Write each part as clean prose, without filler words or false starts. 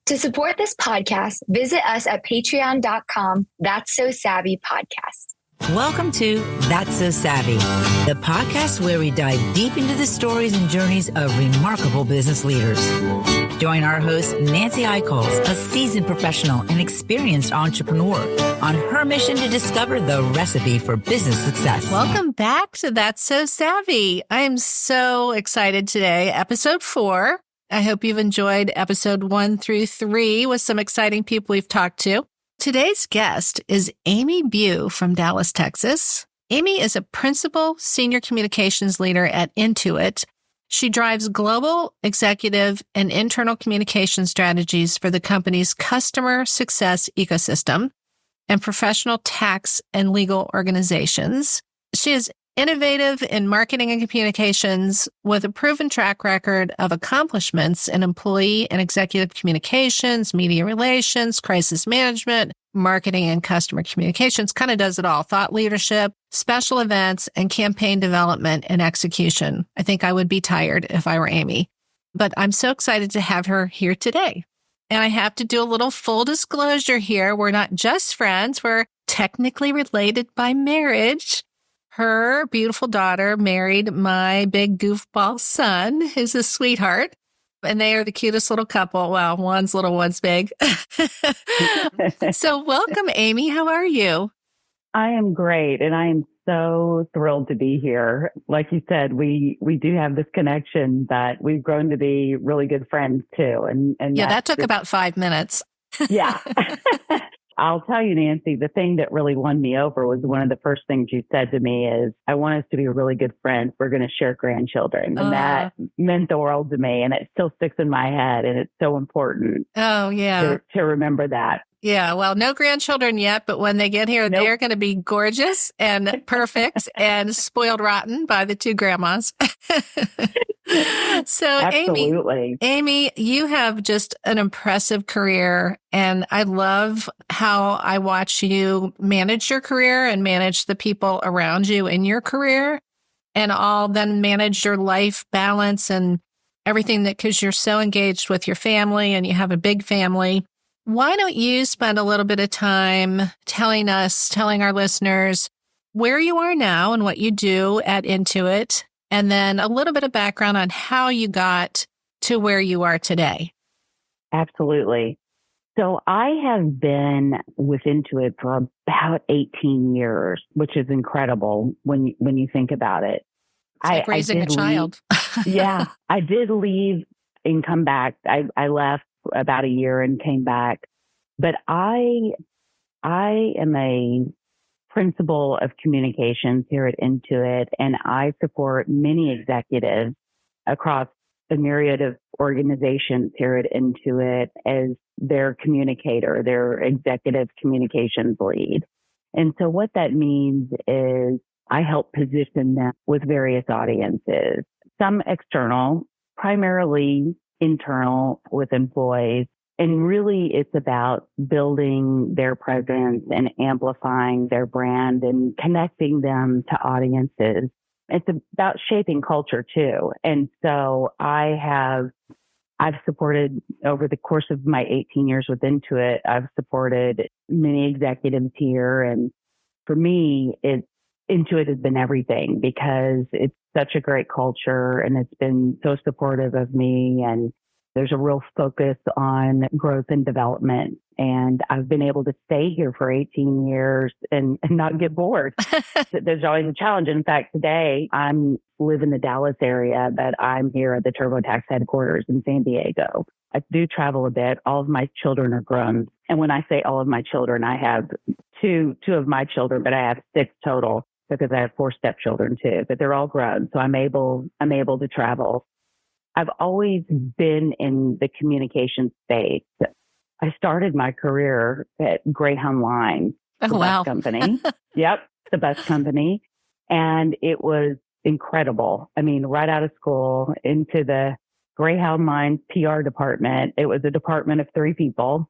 To support this podcast, visit us at patreon.com. That's So Savvy Podcast. Welcome to That's So Savvy, the podcast where we dive deep into the stories and journeys of remarkable business leaders. Join our host, Nancy Eichholz, a seasoned professional and experienced entrepreneur, on her mission to discover the recipe for business success. Welcome back to That's So Savvy. I am so excited today. Episode 4. I hope you've enjoyed episode 1 through 3 with some exciting people we've talked to. Today's guest is Amy Bugh from Dallas, Texas. Amy is a principal senior communications leader at Intuit. She drives global, executive, and internal communication strategies for the company's customer success ecosystem and professional tax and legal organizations. She is innovative in marketing and communications with a proven track record of accomplishments in employee and executive communications, media relations, crisis management, marketing and customer communications, kind of does it all. Thought leadership, special events, and campaign development and execution. I think I would be tired if I were Amy, but I'm so excited to have her here today. And I have to do a little full disclosure here. We're not just friends. We're technically related by marriage. Her beautiful daughter married my big goofball son, who's a sweetheart. And they are the cutest little couple. Well, one's little, one's big. So welcome, Amy. How are you? I am great. And I am so thrilled to be here. Like you said, we do have this connection that we've grown to be really good friends too. And yeah, that took about 5 minutes. Yeah. I'll tell you, Nancy, the thing that really won me over was one of the first things you said to me is, I want us to be really good friends. We're going to share grandchildren. And that meant the world to me. And it still sticks in my head. And it's so important to remember that. Yeah. Well, no grandchildren yet, but when they get here, they're going to be gorgeous and perfect and spoiled rotten by the 2 grandmas. So Amy, you have just an impressive career, and I love how I watch you manage your career and manage the people around you in your career, and then manage your life balance and everything because you're so engaged with your family and you have a big family. Why don't you spend a little bit of time telling our listeners where you are now and what you do at Intuit, and then a little bit of background on how you got to where you are today? Absolutely. So I have been with Intuit for about 18 years, which is incredible when you think about it. It's like raising a child. Yeah, I did leave and come back. I left about a year and came back. But I am a principal of communications here at Intuit, and I support many executives across a myriad of organizations here at Intuit as their communicator, their executive communications lead. And so what that means is I help position them with various audiences, some external, primarily internal with employees. And really, it's about building their presence and amplifying their brand and connecting them to audiences. It's about shaping culture too. And so I've supported over the course of my 18 years with Intuit, I've supported many executives here. And for me, Intuit has been everything because it's such a great culture and it's been so supportive of me, and there's a real focus on growth and development. And I've been able to stay here for 18 years and not get bored. There's always a challenge. In fact, today I live in the Dallas area, but I'm here at the TurboTax headquarters in San Diego. I do travel a bit. All of my children are grown. And when I say all of my children, I have two of my children, but I have 6 total because I have 4 stepchildren too, but they're all grown. So I'm able to travel. I've always been in the communication space. I started my career at Greyhound Line, the bus company. Yep, the bus company. And it was incredible. I mean, right out of school into the Greyhound Line PR department. It was a department of 3 people.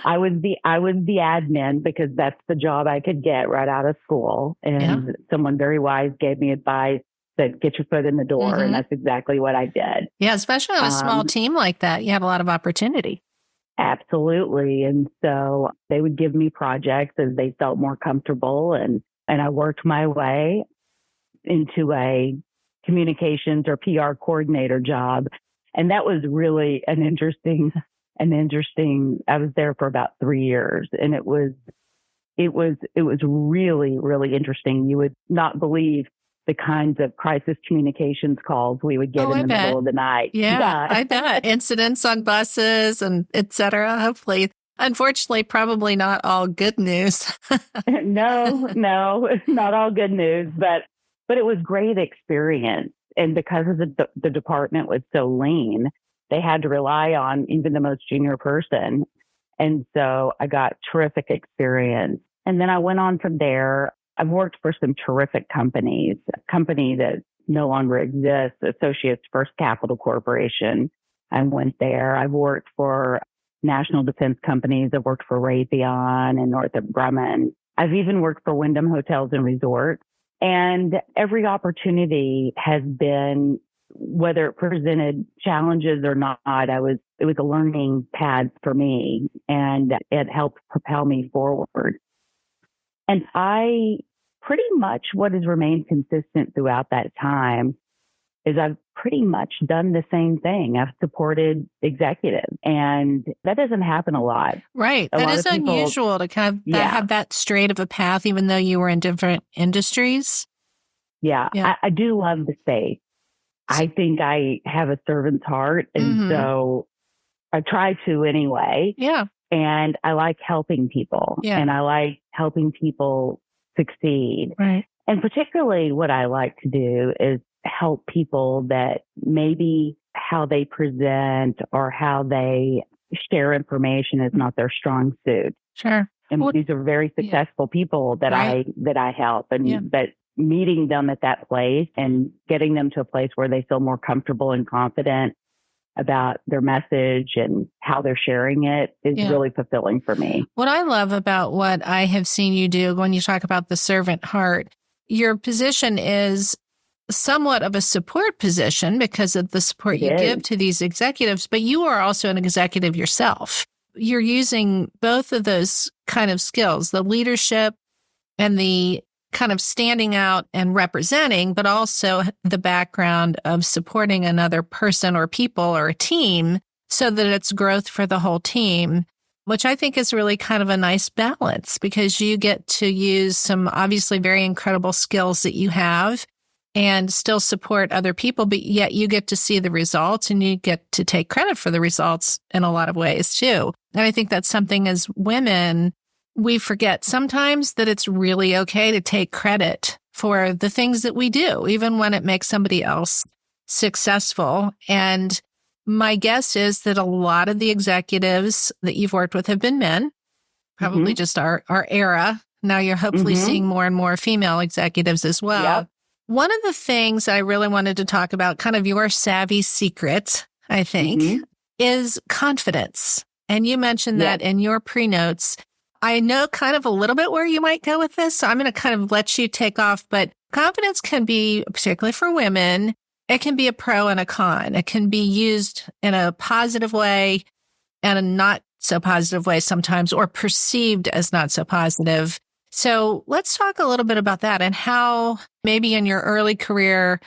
I was the admin because that's the job I could get right out of school. And someone very wise gave me advice said, get your foot in the door. And that's exactly what I did. Yeah, especially on a small team like that, you had a lot of opportunity. Absolutely. And so they would give me projects as they felt more comfortable. And I worked my way into a communications or PR coordinator job. And that was really an interesting, I was there for about 3 years, and it was really, really interesting. You would not believe the kinds of crisis communications calls we would get in the middle of the night. Yeah, I bet. Incidents on buses and et cetera. Hopefully, unfortunately, probably not all good news. No, not all good news, but it was great experience. And because of the department was so lean, they had to rely on even the most junior person. And so I got terrific experience. And then I went on from there. I've worked for some terrific companies, a company that no longer exists, Associates First Capital Corporation. I went there. I've worked for national defense companies. I've worked for Raytheon and Northrop Grumman. I've even worked for Wyndham Hotels and Resorts. And every opportunity has been, whether it presented challenges or not, it was a learning pad for me, and it helped propel me forward. And pretty much what has remained consistent throughout that time is I've pretty much done the same thing. I've supported executives, and that doesn't happen a lot. Right. That is unusual to kind of have that straight of a path, even though you were in different industries. Yeah. I do love the space. I think I have a servant's heart, and so I try to anyway. Yeah. And I like helping people, and I like helping people succeed. Right. And particularly what I like to do is help people that maybe how they present or how they share information is not their strong suit. Sure. And these are very successful people that I help, and but meeting them at that place and getting them to a place where they feel more comfortable and confident about their message and how they're sharing it is really fulfilling for me. What I love about what I have seen you do when you talk about the servant heart, your position is somewhat of a support position because of the support you give to these executives, but you are also an executive yourself. You're using both of those kind of skills, the leadership and the kind of standing out and representing, but also the background of supporting another person or people or a team so that it's growth for the whole team, which I think is really kind of a nice balance because you get to use some obviously very incredible skills that you have and still support other people, but yet you get to see the results and you get to take credit for the results in a lot of ways too. And I think that's something as women, we forget sometimes that it's really okay to take credit for the things that we do, even when it makes somebody else successful. And my guess is that a lot of the executives that you've worked with have been men, probably just our era. Now you're hopefully seeing more and more female executives as well. Yep. One of the things I really wanted to talk about, kind of your savvy secret, I think, is confidence. And you mentioned that in your pre-notes. I know kind of a little bit where you might go with this, so I'm going to kind of let you take off. But confidence can be, particularly for women, it can be a pro and a con. It can be used in a positive way and a not so positive way sometimes, or perceived as not so positive. So let's talk a little bit about that and how maybe in your early career,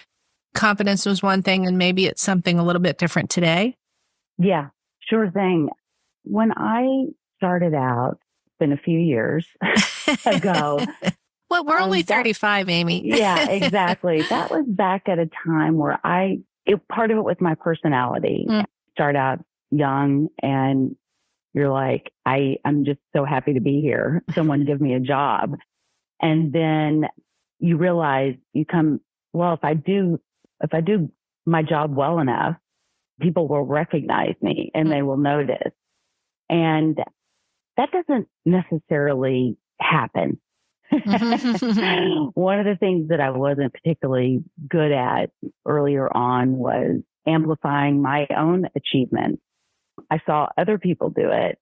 confidence was one thing and maybe it's something a little bit different today. Yeah, sure thing. When I started out, been a few years ago. Well, we're only 35, Amy. Yeah, exactly. That was back at a time where part of it was my personality. Start out young and you're like, I'm just so happy to be here. Someone give me a job. And then you realize if I do my job well enough, people will recognize me and they will notice. And that doesn't necessarily happen. One of the things that I wasn't particularly good at earlier on was amplifying my own achievements. I saw other people do it,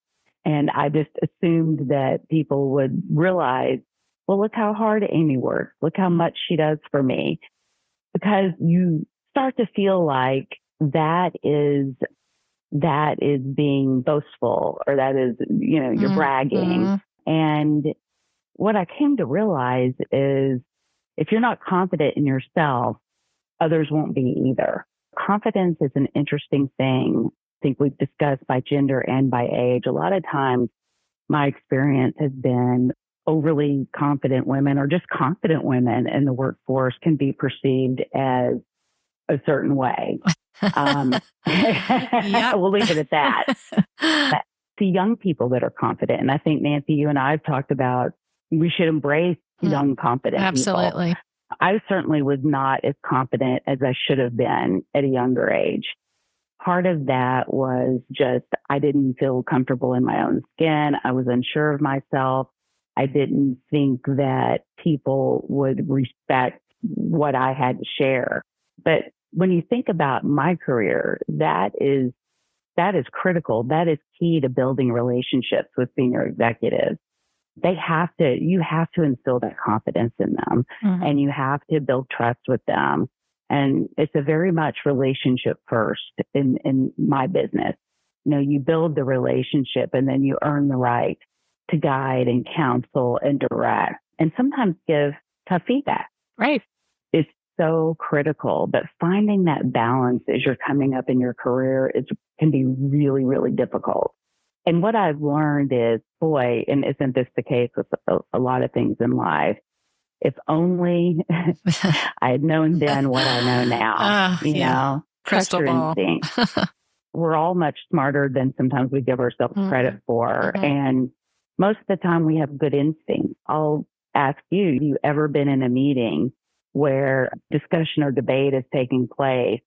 and I just assumed that people would realize, well, look how hard Amy works. Look how much she does for me. because you start to feel like that is being boastful, or that is, you're bragging. And what I came to realize is if you're not confident in yourself, others won't be either. Confidence is an interesting thing. I think we've discussed by gender and by age. A lot of times my experience has been overly confident women, or just confident women in the workforce, can be perceived as a certain way. We'll leave it at that. But the young people that are confident, and I think, Nancy, you and I have talked about, we should embrace young, confident Absolutely. people. I certainly was not as confident as I should have been at a younger age. Part of that was just, I didn't feel comfortable in my own skin. I was unsure of myself. I didn't think that people would respect what I had to share. But when you think about my career, that is critical. That is key to building relationships with senior executives. You have to instill that confidence in them, and you have to build trust with them. And it's a very much relationship first in my business. You build the relationship, and then you earn the right to guide and counsel and direct, and sometimes give tough feedback. Right. It's so critical, but finding that balance as you're coming up in your career can be really, really difficult. And what I've learned is, boy, and isn't this the case with a lot of things in life? If only I had known then what I know now, know, crystal ball. We're all much smarter than sometimes we give ourselves credit for. And most of the time we have good instincts. I'll ask you, have you ever been in a meeting where discussion or debate is taking place,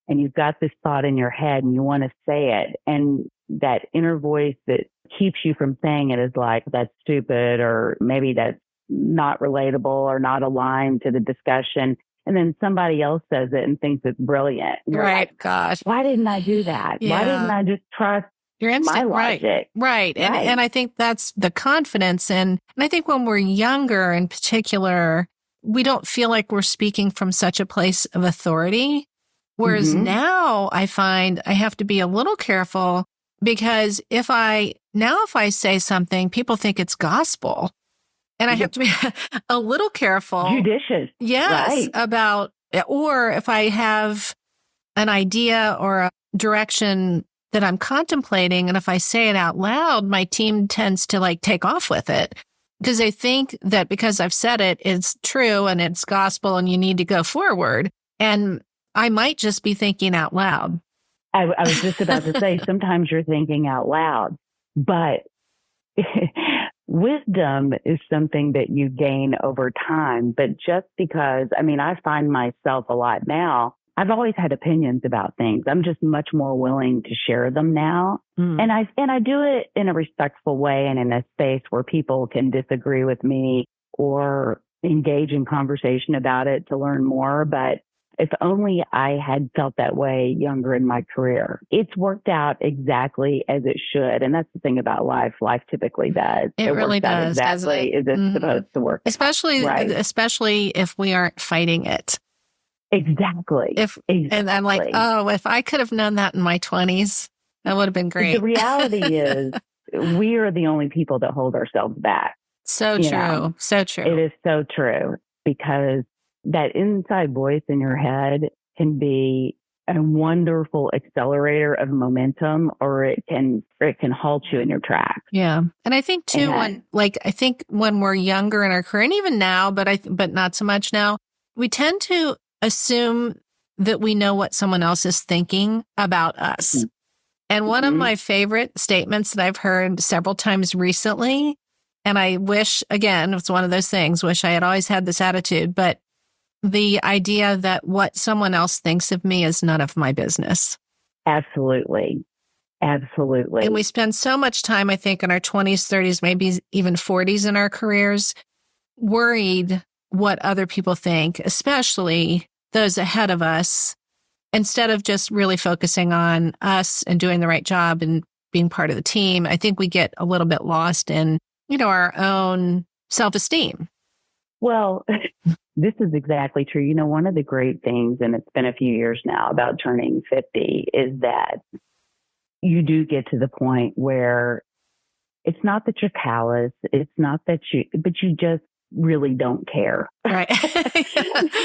and you've got this thought in your head and you want to say it, and that inner voice that keeps you from saying it is like, that's stupid, or maybe that's not relatable or not aligned to the discussion. And then somebody else says it and thinks it's brilliant. You're right. Like, gosh. Why didn't I do that? Yeah. Why didn't I just trust your instinct? My logic? Right. And I think that's the confidence. And I think when we're younger in particular, we don't feel like we're speaking from such a place of authority. Whereas now I find I have to be a little careful, because if I say something, people think it's gospel. And I have to be a little careful. Judicious. Yes. Right. About, or if I have an idea or a direction that I'm contemplating, and if I say it out loud, my team tends to take off with it, because they think that because I've said it, it's true and it's gospel and you need to go forward. And I might just be thinking out loud. I was just about to say, sometimes you're thinking out loud, but wisdom is something that you gain over time. But just because, I find myself a lot now, I've always had opinions about things. I'm just much more willing to share them now. And I do it in a respectful way and in a space where people can disagree with me or engage in conversation about it to learn more. But if only I had felt that way younger in my career. It's worked out exactly as it should. And that's the thing about life. Life typically does. It really does. Exactly as it's supposed to work. Especially if we aren't fighting it. Exactly. And I'm like, if I could have known that in my 20s, that would have been great. The reality is we are the only people that hold ourselves back. So true. So true. It is so true, because that inside voice in your head can be a wonderful accelerator of momentum, or it can halt you in your tracks. Yeah. And I think too, when we're younger in our career, and even now, but not so much now, we tend to assume that we know what someone else is thinking about us. And one of my favorite statements that I've heard several times recently, and I wish, again, it's one of those things, wish I had always had this attitude, but the idea that what someone else thinks of me is none of my business. Absolutely. Absolutely. And we spend so much time, I think, in our 20s, 30s, maybe even 40s in our careers, worried what other people think, especially those ahead of us, instead of just really focusing on us and doing the right job and being part of the team. I think we get a little bit lost in, our own self-esteem. Well, this is exactly true. You know, one of the great things, and it's been a few years now about turning 50, is that you do get to the point where it's not that you're callous. It's not that but you just really don't care. Right.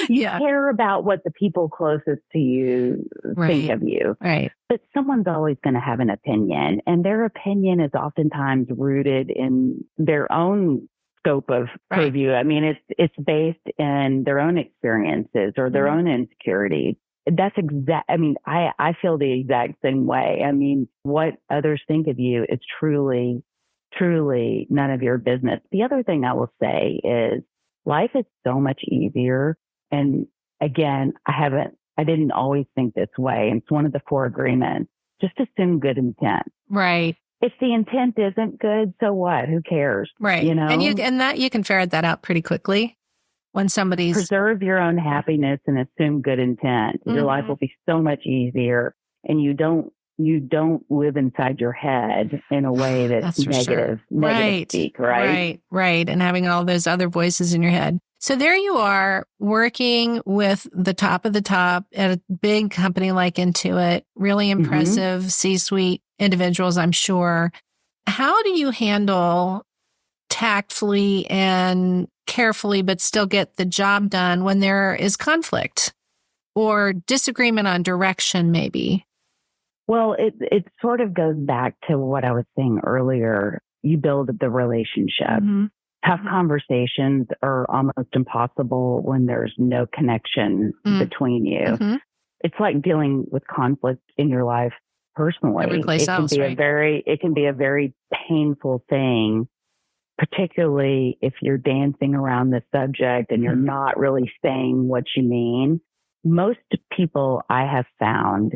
You care about what the people closest to you think of you. Right. But someone's always going to have an opinion, and their opinion is oftentimes rooted in their own scope of purview. I mean, it's based in their own experiences or their own insecurities. That's I mean, I feel the exact same way. I mean, what others think of you is truly none of your business. The other thing I will say is life is so much easier. And again, I didn't always think this way. And it's one of the 4 agreements. Just assume good intent. Right. If the intent isn't good, so what? Who cares? Right. You know? And that you can ferret that out pretty quickly when somebody's preserve your own happiness and assume good intent. Your life will be so much easier, and you don't live inside your head in a way that's negative speak, right? Right. And having all those other voices in your head. So there you are working with the top of the top at a big company like Intuit, really impressive C-suite individuals, I'm sure. How do you handle tactfully and carefully, but still get the job done when there is conflict or disagreement on direction, maybe? Well, it sort of goes back to what I was saying earlier. You build the relationship. Tough conversations are almost impossible when there's no connection between you. It's like dealing with conflict in your life personally. It can be a very painful thing, particularly if you're dancing around the subject and you're not really saying what you mean. Most people I have found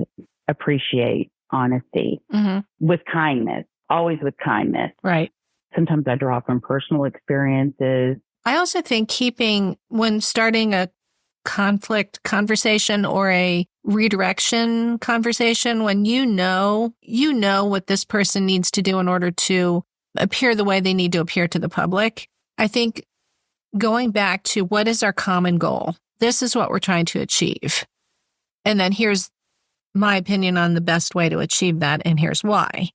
appreciate honesty with kindness, always with kindness. Right. Sometimes I draw from personal experiences. I also think when starting a conflict conversation or a redirection conversation, when you know what this person needs to do in order to appear the way they need to appear to the public, I think going back to what is our common goal? This is what we're trying to achieve. And then here's my opinion on the best way to achieve that, and here's why.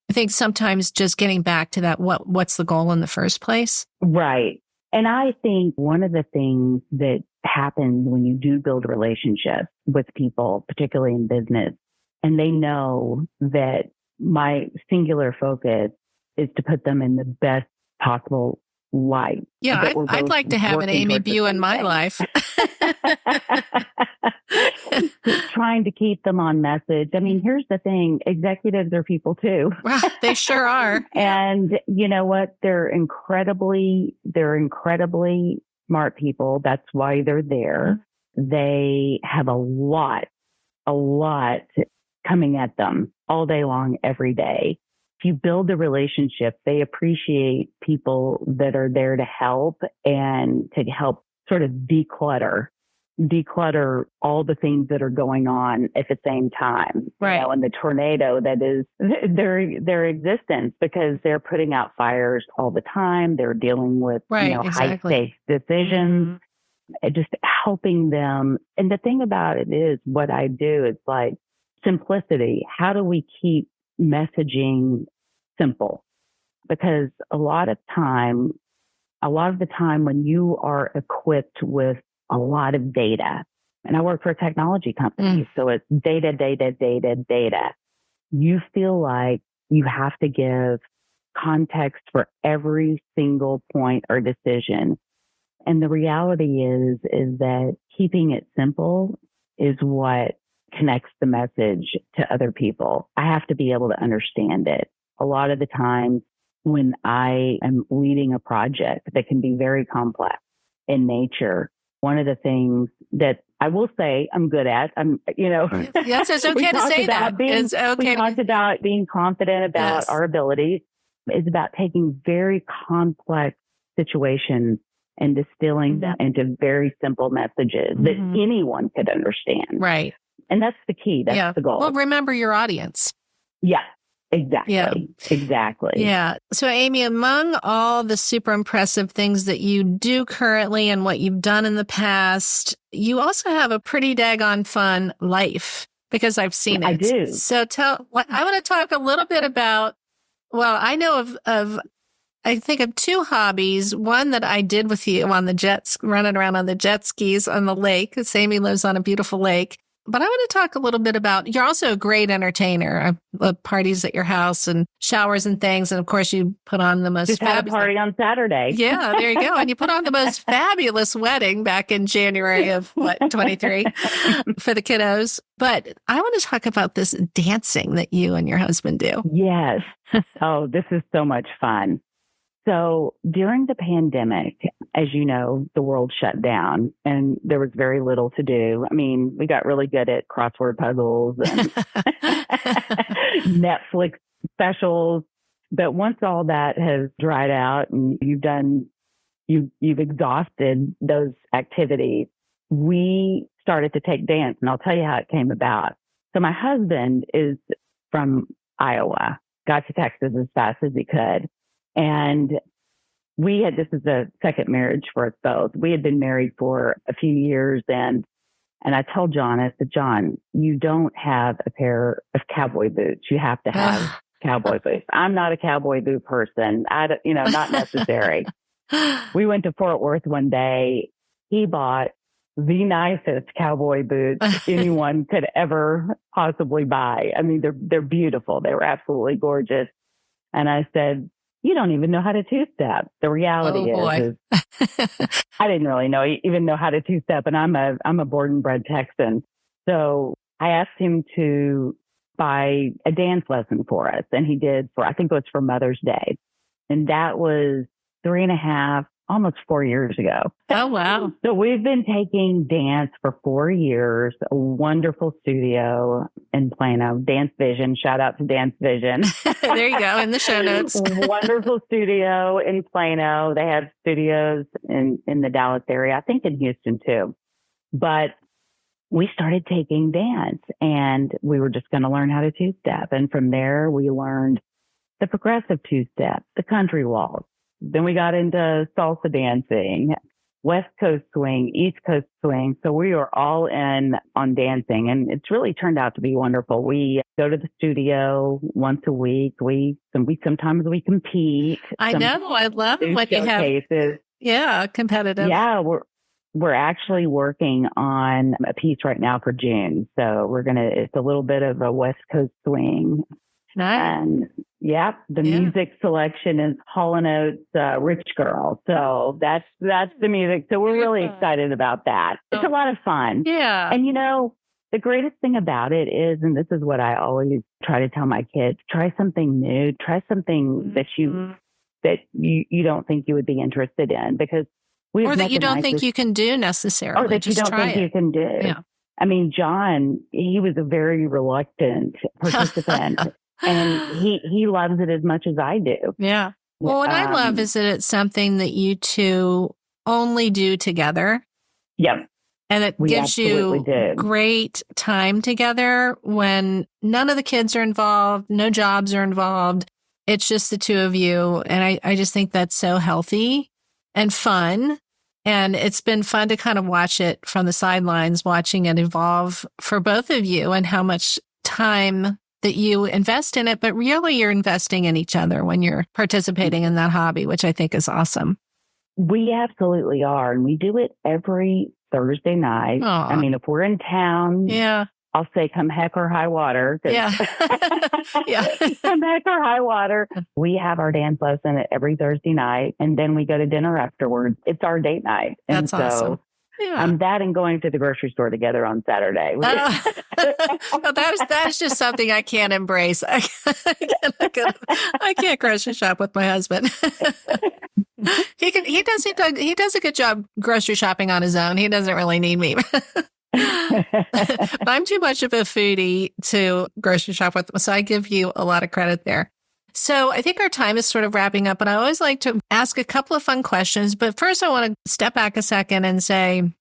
I think sometimes just getting back to that, what's the goal in the first place? Right. And I think one of the things that happens when you do build relationships with people, particularly in business, and they know that my singular focus is to put them in the best possible light. Yeah, I'd like to have an Amy Bugh in my life. Trying to keep them on message. I mean, here's the thing. Executives are people too. Well, they sure are. And you know what? They're incredibly smart people. That's why they're there. They have a lot coming at them all day long, every day. If you build a relationship, they appreciate people that are there to help and to help sort of declutter declutter all the things that are going on at the same time, right? You know, and the tornado that is their existence, because they're putting out fires all the time. They're dealing with high stakes decisions, just helping them. And the thing about it is, what I do is like simplicity. How do we keep messaging simple? Because a lot of the time when you are equipped with a lot of data, and I work for a technology company, so it's data. You feel like you have to give context for every single point or decision. And the reality is that keeping it simple is what connects the message to other people. I have to be able to understand it. A lot of the times when I am leading a project that can be very complex in nature, one of the things that I will say I'm good at, yes, it's okay to say that. It's okay. We talked about being confident about our abilities. It's about taking very complex situations and distilling them into very simple messages that anyone could understand. Right. And that's the key. That's the goal. Well, remember your audience. Yeah, Exactly. Yeah. Exactly. Yeah. So, Amy, among all the super impressive things that you do currently and what you've done in the past, you also have a pretty daggone fun life because I've seen it. I do. So I want to talk a little bit about, well, I know I think of two hobbies. One that I did with you on the jets, running around on the jet skis on the lake, because Amy lives on a beautiful lake. But I want to talk a little bit about, you're also a great entertainer. I love parties at your house and showers and things. And of course, you put on the most Just had a party on Saturday. Yeah, there you go. And you put on the most fabulous wedding back in January of 23 for the kiddos. But I want to talk about this dancing that you and your husband do. Yes. Oh, this is so much fun. So during the pandemic, as you know, the world shut down and there was very little to do. I mean, we got really good at crossword puzzles and Netflix specials. But once all that has dried out and you've exhausted those activities, we started to take dance. And I'll tell you how it came about. So my husband is from Iowa, got to Texas as fast as he could. And this is a second marriage for us both. We had been married for a few years and I told John, I said, John, you don't have a pair of cowboy boots. You have to have cowboy boots. I'm not a cowboy boot person. Not necessary. We went to Fort Worth one day. He bought the nicest cowboy boots anyone could ever possibly buy. I mean, they're beautiful. They were absolutely gorgeous. And I said, you don't even know how to two-step. The reality is I didn't really even know how to two-step, and I'm a born and bred Texan. So I asked him to buy a dance lesson for us, and he did I think it was for Mother's Day. And that was 3.5, almost 4 years ago. Oh, wow. So we've been taking dance for 4 years, a wonderful studio in Plano, Dance Vision. Shout out to Dance Vision. There you go, in the show notes. Wonderful studio in Plano. They have studios in the Dallas area, I think in Houston too. But we started taking dance and we were just going to learn how to two-step. And from there, we learned the progressive two-step, the country waltz. Then we got into salsa dancing, West Coast swing, East Coast swing. So we are all in on dancing, and it's really turned out to be wonderful. We go to the studio once a week. Sometimes we compete. I know. I love what you have. Yeah, competitive. Yeah, we're actually working on a piece right now for June. So it's a little bit of a West Coast swing. Nice. And the music selection is Hall & Oates' Rich Girl. So that's the music. So we're really excited about that. It's a lot of fun. Yeah. And the greatest thing about it is, and this is what I always try to tell my kids, try something new, try something that you don't think you would be interested in, because or that you don't think you can do necessarily. Or that you don't think you can do. Yeah. I mean, John, he was a very reluctant participant. And he loves it as much as I do. Yeah. Well, what I love is that it's something that you two only do together. Yep. And it gives you great time together when none of the kids are involved, no jobs are involved. It's just the two of you. And I just think that's so healthy and fun. And it's been fun to kind of watch it from the sidelines, watching it evolve for both of you and how much time that you invest in it, but really you're investing in each other when you're participating in that hobby, which I think is awesome. We absolutely are. And we do it every Thursday night. Aww. I mean, if we're in town, I'll say come heck or high water. Yeah. Come heck or high water. We have our dance lesson every Thursday night, and then we go to dinner afterwards. It's our date night. And that's awesome. Yeah. That and going to the grocery store together on Saturday. Well, that is just something I can't embrace. I can't grocery shop with my husband. He does a good job grocery shopping on his own. He doesn't really need me. But I'm too much of a foodie to grocery shop with, so I give you a lot of credit there. So I think our time is sort of wrapping up, and I always like to ask a couple of fun questions. But first, I want to step back a second and say,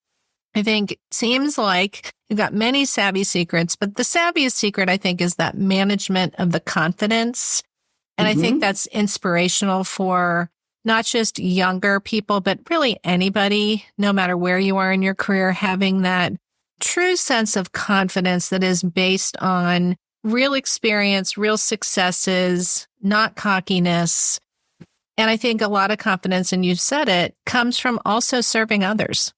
I think it seems like you've got many savvy secrets, but the savviest secret, I think, is that management of the confidence. And I think that's inspirational for not just younger people, but really anybody, no matter where you are in your career, having that true sense of confidence that is based on real experience, real successes, not cockiness. And I think a lot of confidence, and you've said it, comes from also serving others.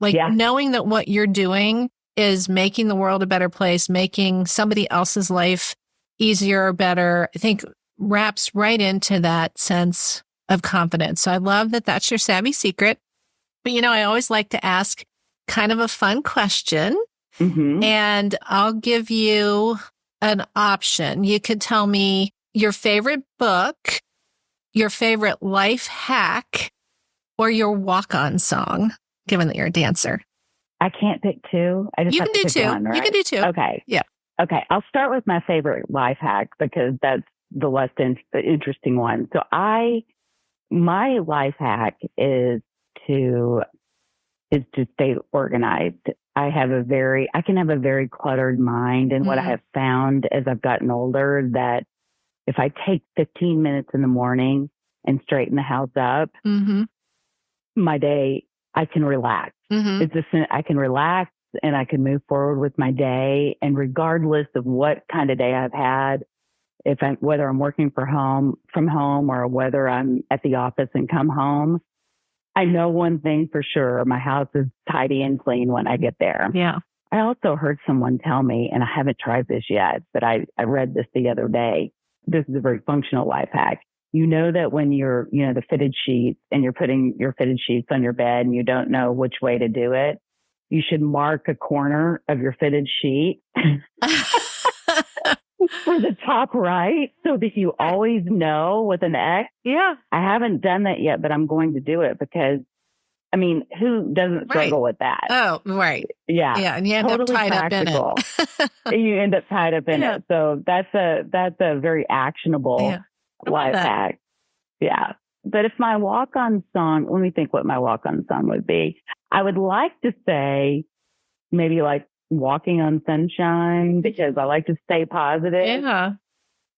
Like knowing that what you're doing is making the world a better place, making somebody else's life easier or better, I think wraps right into that sense of confidence. So I love that that's your savvy secret. But, I always like to ask kind of a fun question. And I'll give you an option. You could tell me your favorite book, your favorite life hack, or your walk-on song, given that you're a dancer. I can't pick two. I just You have can to do pick two. one, right? You can do two. Okay. Yeah. Okay. I'll start with my favorite life hack because that's the less interesting one. So my life hack is to stay organized. I can have a very cluttered mind. And what I have found as I've gotten older, that if I take 15 minutes in the morning and straighten the house up, my day, I can relax. I can relax and I can move forward with my day. And regardless of what kind of day I've had, whether I'm working from home or whether I'm at the office and come home, I know one thing for sure. My house is tidy and clean when I get there. Yeah. I also heard someone tell me, and I haven't tried this yet, but I read this the other day. This is a very functional life hack. You know that when you're, the fitted sheets and you're putting your fitted sheets on your bed and you don't know which way to do it, you should mark a corner of your fitted sheet for the top right so that you always know with an X. Yeah. I haven't done that yet, but I'm going to do it because, who doesn't struggle with that? Oh, right. Yeah. Yeah. And you end up tied practical. up in it. You end up tied up in it. So that's a very actionable life hack. Yeah. But if my walk-on song, let me think what my walk-on song would be. I would like to say maybe like Walking on Sunshine because I like to stay positive. Yeah.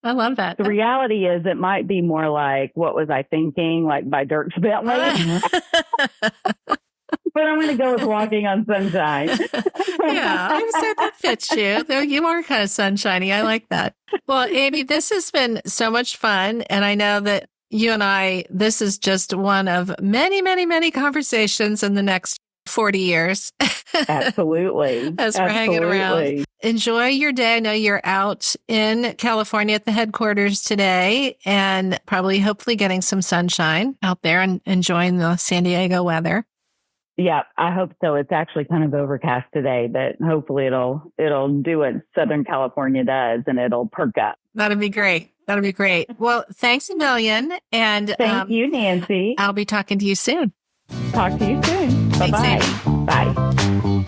I love that. The reality is it might be more like What Was I Thinking, like by Dirk Bentley. But I'm going to go with Walking on Sunshine. Yeah, I said that fits you. You are kind of sunshiny. I like that. Well, Amy, this has been so much fun. And I know that you and I, this is just one of many, many, many conversations in the next 40 years. Absolutely. As we're hanging around. Enjoy your day. I know you're out in California at the headquarters today and probably hopefully getting some sunshine out there and enjoying the San Diego weather. Yeah, I hope so. It's actually kind of overcast today, but hopefully it'll do what Southern California does and it'll perk up. That'd be great. That'd be great. Well, thanks a million. And thank you, Nancy. I'll be talking to you soon. Talk to you soon. Thanks, Bye-bye. Amy. Bye.